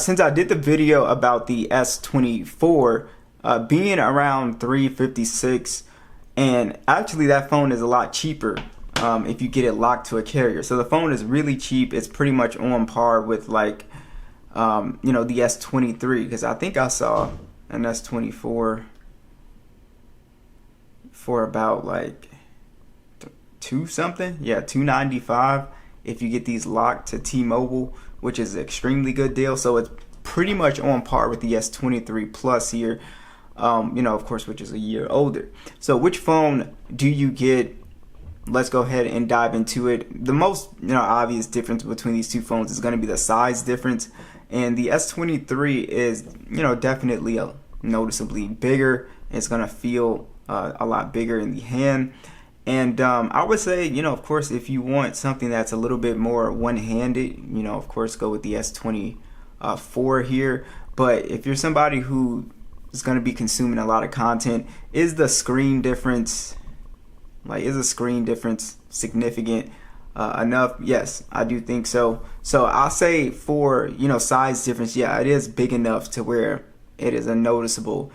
since I did the video about the S24 being around $356, and actually that phone is a lot cheaper if you get it locked to a carrier. So the phone is really cheap. It's pretty much on par with like you know, the S23, because I think I saw an S24 for about like $295 if you get these locked to T-Mobile, which is an extremely good deal. So it's pretty much on par with the S23 Plus here, you know, of course, which is a year older. So which phone do you get? Let's go ahead and dive into it. The most, you know, obvious difference between these two phones is going to be the size difference, and the S23 is, you know, definitely noticeably bigger. It's going to feel a lot bigger in the hand. And I would say, you know, of course, if you want something that's a little bit more one-handed, you know, of course, go with the S24 here. But if you're somebody who is going to be consuming a lot of content, is the screen difference significant enough? Yes, I do think so. So I'll say for, you know, size difference, yeah, it is big enough to where it is a noticeable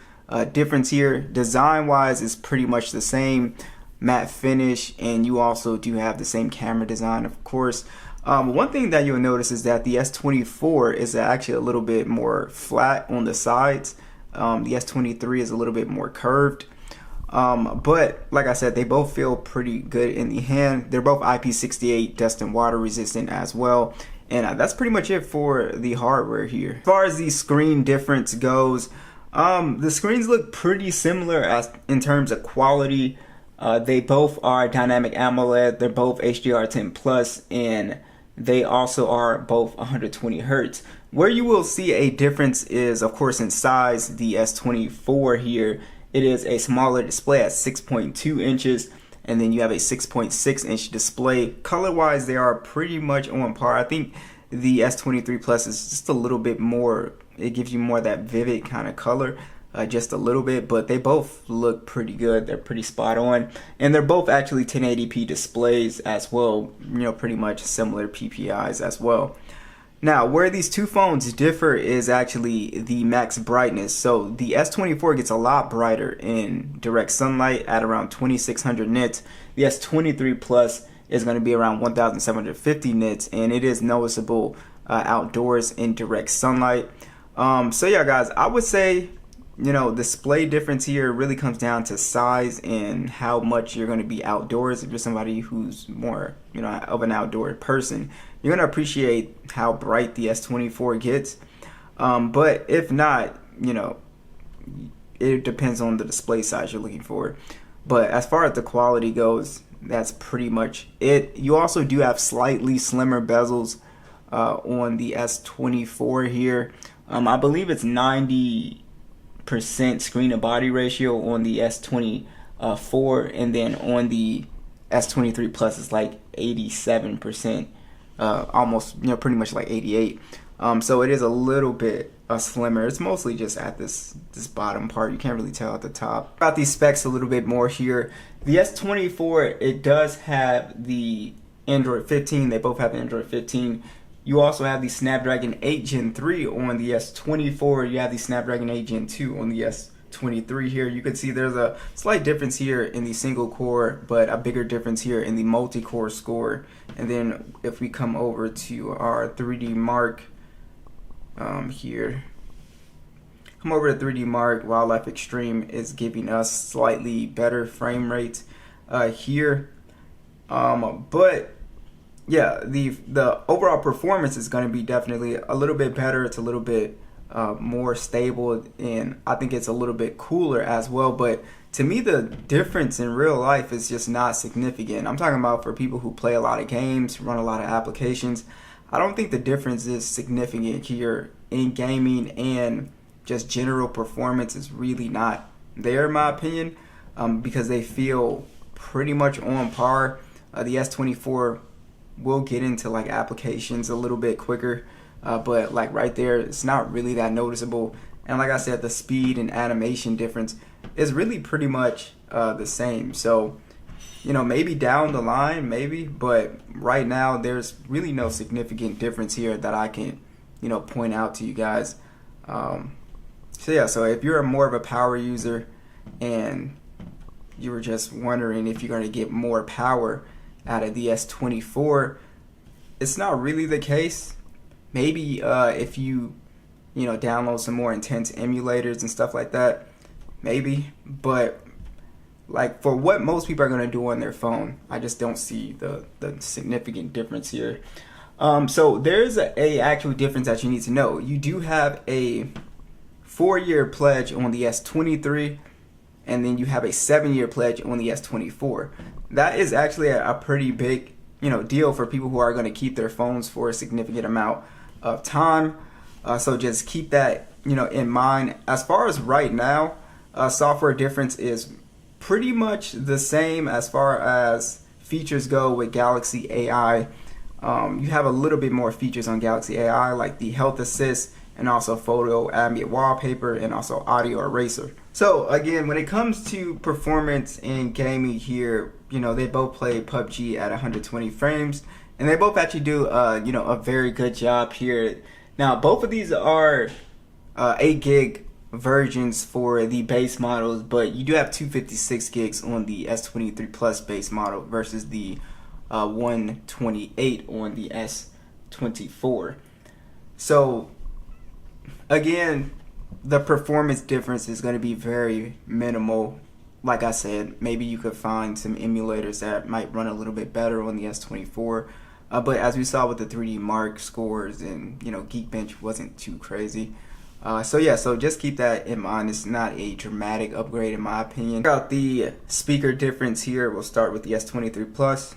difference here. Design-wise, is pretty much the same. Matte finish, and you also do have the same camera design, of course. One thing that you'll notice is that the S24 is actually a little bit more flat on the sides. The S23 is a little bit more curved. But like I said, they both feel pretty good in the hand. They're both IP68 dust and water resistant as well. And that's pretty much it for the hardware here. As far as the screen difference goes, the screens look pretty similar in terms of quality. They both are dynamic AMOLED, they're both HDR10 Plus, and they also are both 120 Hertz. Where you will see a difference is, of course, in size. The S24 here, it is a smaller display at 6.2 inches, and then you have a 6.6 inch display. Color-wise, they are pretty much on par. I think the S23 Plus is just a little bit more, it gives you more of that vivid kind of color. Just a little bit, but they both look pretty good. They're pretty spot on, and they're both actually 1080p displays as well, you know, pretty much similar PPIs as well. Now, where these two phones differ is actually the max brightness. So the S24 gets a lot brighter in direct sunlight at around 2600 nits. The S23 Plus is going to be around 1750 nits, and it is noticeable outdoors in direct sunlight. So yeah, guys, I would say, you know, display difference here really comes down to size and how much you're going to be outdoors. If you're somebody who's more, you know, of an outdoor person, you're going to appreciate how bright the S24 gets. But if not, you know, it depends on the display size you're looking for. But as far as the quality goes, that's pretty much it. You also do have slightly slimmer bezels on the S24 here. I believe it's 90% screen to body ratio on the S24, and then on the S23 Plus it's like 87%, almost, you know, pretty much like 88. So it is a little bit slimmer. It's mostly just at this bottom part. You can't really tell at the top. About these specs a little bit more here. The S24, it does have the Android 15. They both have Android 15. You also have the Snapdragon 8 Gen 3 on the S24. You have the Snapdragon 8 Gen 2 on the S23 here. You can see there's a slight difference here in the single core, but a bigger difference here in the multi-core score. And then if we come over to our 3D Mark here, come over to 3D Mark, Wildlife Extreme is giving us slightly better frame rates here. But yeah, the overall performance is going to be definitely a little bit better. It's a little bit more stable, and I think it's a little bit cooler as well. But to me, the difference in real life is just not significant. I'm talking about for people who play a lot of games, run a lot of applications. I don't think the difference is significant here in gaming, and just general performance is really not there in my opinion, because they feel pretty much on par. The S24 will get into like applications a little bit quicker, but like right there, it's not really that noticeable. And like I said, the speed and animation difference is really pretty much the same. So, you know, maybe down the line, maybe, but right now there's really no significant difference here that I can, point out to you guys. So yeah, so if you're more of a power user and you were just wondering if you're going to get more power out of the S24, it's not really the case. Maybe if you download some more intense emulators and stuff like that, maybe. But like for what most people are going to do on their phone, I just don't see the significant difference here. So there's a actual difference that you need to know. You do have a 4-year pledge on the S23, and then you have a 7-year pledge on the S24. That is actually a pretty big deal for people who are going to keep their phones for a significant amount of time. So just keep that in mind. As far as right now, software difference is pretty much the same as far as features go with Galaxy AI. You have a little bit more features on Galaxy AI, like the health assist and also photo ambient wallpaper and also audio eraser. So again, when it comes to performance in gaming here, they both play PUBG at 120 frames, and they both actually do a very good job here. Now both of these are 8 gig versions for the base models, but you do have 256 gigs on the S23 Plus base model versus the 128 on the S24. So again, the performance difference is going to be very minimal. Like I said, maybe you could find some emulators that might run a little bit better on the S24. But as we saw with the 3D Mark scores and Geekbench wasn't too crazy. So yeah, so just keep that in mind. It's not a dramatic upgrade in my opinion. Check out the speaker difference here. We'll start with the S23 Plus.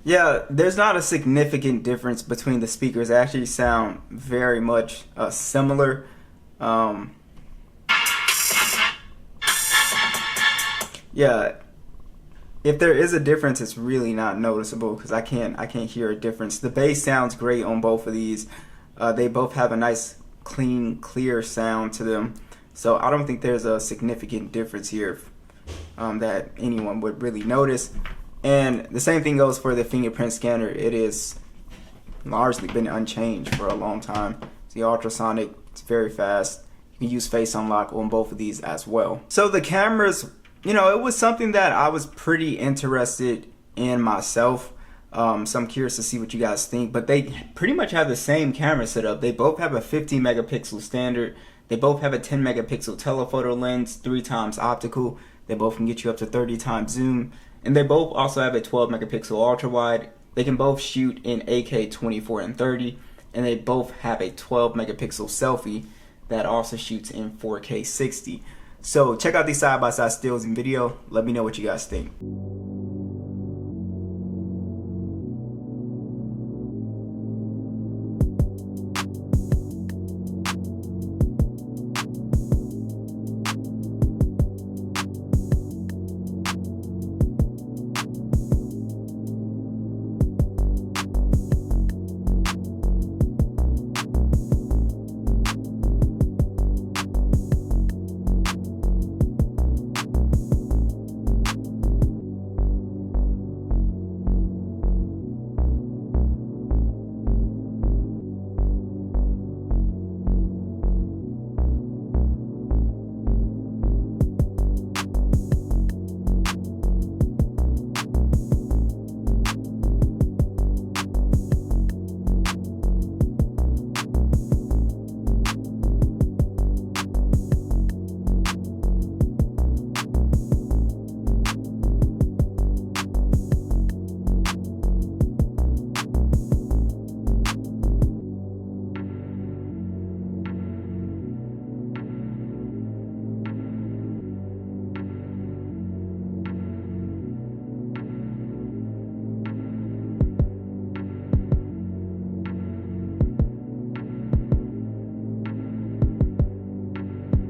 Yeah, there's not a significant difference between the speakers. They actually sound very much similar. Yeah, if there is a difference, it's really not noticeable because I can't hear a difference. The bass sounds great on both of these. They both have a nice, clean, clear sound to them. So I don't think there's a significant difference here that anyone would really notice. And the same thing goes for the fingerprint scanner. It is largely been unchanged for a long time. It's the ultrasonic, it's very fast. You can use face unlock on both of these as well. So the cameras, it was something that I was pretty interested in myself. So I'm curious to see what you guys think. But they pretty much have the same camera setup. They both have a 50 megapixel standard. They both have a 10 megapixel telephoto lens, 3x optical. They both can get you up to 30 times zoom. And they both also have a 12 megapixel ultra wide. They can both shoot in 8K 24 and 30. And they both have a 12 megapixel selfie that also shoots in 4K 60. So check out these side-by-side stills and video. Let me know what you guys think.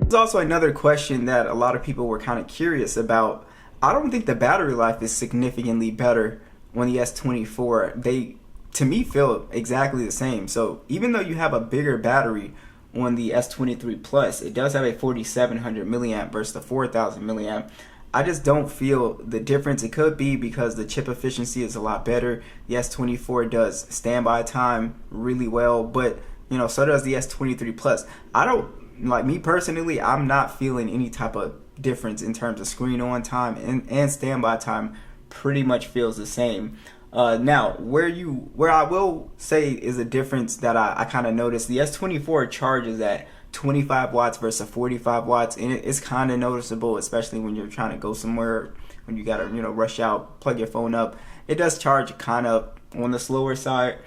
There's also another question that a lot of people were kind of curious about. I don't think the battery life is significantly better on the S24. They, to me, feel exactly the same. So even though you have a bigger battery on the S23 Plus, it does have a 4700 milliamp versus the 4000 milliamp. I just don't feel the difference. It could be because the chip efficiency is a lot better. The S24 does standby time really well, but you know, so does the S23 Plus. I don't, like me personally, I'm not feeling any type of difference in terms of screen on time and standby time. Pretty much feels the same. Now, where I will say is a difference that I kind of noticed, the S24 charges at 25 watts versus 45 watts, and it's kind of noticeable, especially when you're trying to go somewhere, when you gotta, you know, rush out, plug your phone up. It does charge kind of on the slower side.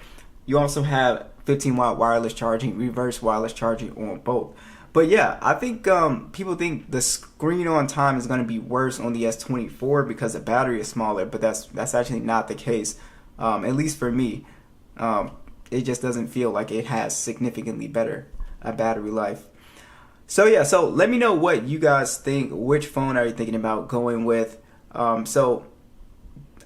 You also have 15-watt wireless charging, reverse wireless charging on both. But yeah, I think people think the screen on time is going to be worse on the S24 because the battery is smaller, but that's actually not the case. At least for me, it just doesn't feel like it has significantly better battery life. So yeah, so let me know what you guys think. Which phone are you thinking about going with? So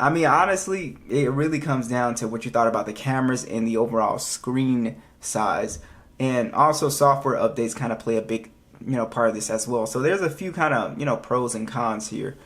I mean, honestly, it really comes down to what you thought about the cameras and the overall screen size. And also software updates kind of play a big, you know, part of this as well. So there's a few kind of, you know, pros and cons here.